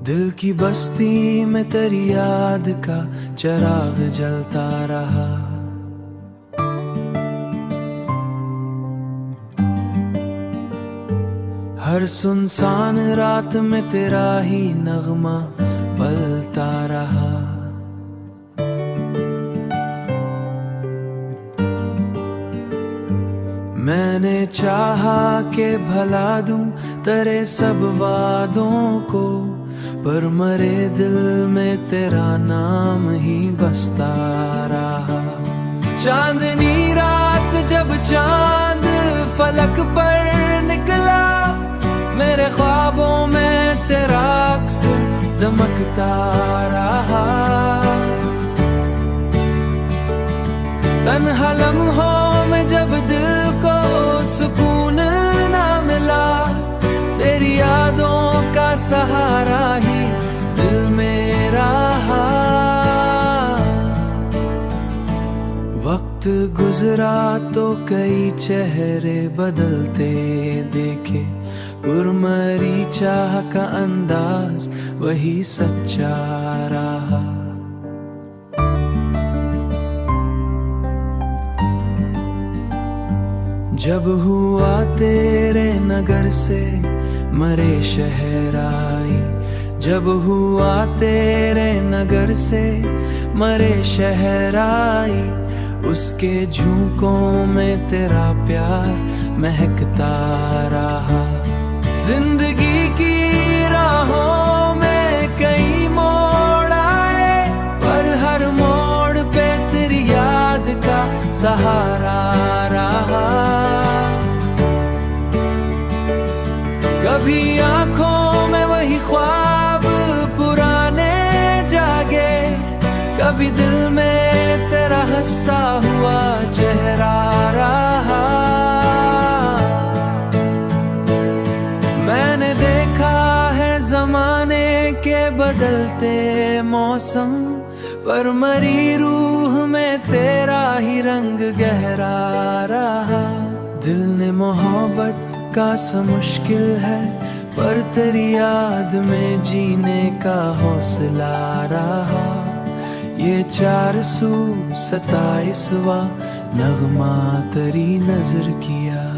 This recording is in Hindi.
दिल की बस्ती में तेरी याद का चिराग जलता रहा। हर सुनसान रात में तेरा ही नगमा पलता रहा। मैंने चाहा कि भला दूं तेरे सब वादों को, पर मरे दिल में तेरा नाम ही बसता रहा। चांदनी रात जब चांद फलक पर निकला, मेरे ख्वाबों में तेरा अक्स दमकता रहा। तन्हा लम्हों में जब दिल को सुकून ना मिला, तेरी यादों का सहारा ही दिल में रहा। वक्त गुजरा तो कई चेहरे बदलते देखे, गुरमरी चाह का अंदाज वही सच्चा रहा। जब हुआ तेरे नगर से मरे शहर आई, जब हुआ तेरे नगर से मरे शहर आई, उसके झोंकों में तेरा प्यार महकता रहा। जिंदगी की राहों में कई मोड़ आए, पर हर मोड़ पे तेरी याद का सहारा रहा। कभी आंखों में वही ख्वाब पुराने जागे, कभी दिल में तेरा हंसता हुआ चेहरा रहा। मैंने देखा है जमाने के बदलते मौसम, पर मरी रूह में तेरा ही रंग गहरा रहा। दिल ने मोहब्बत का सा मुश्किल है, पर तेरी याद में जीने का हौसला रहा। ये 427वां नगमा तेरी नजर किया।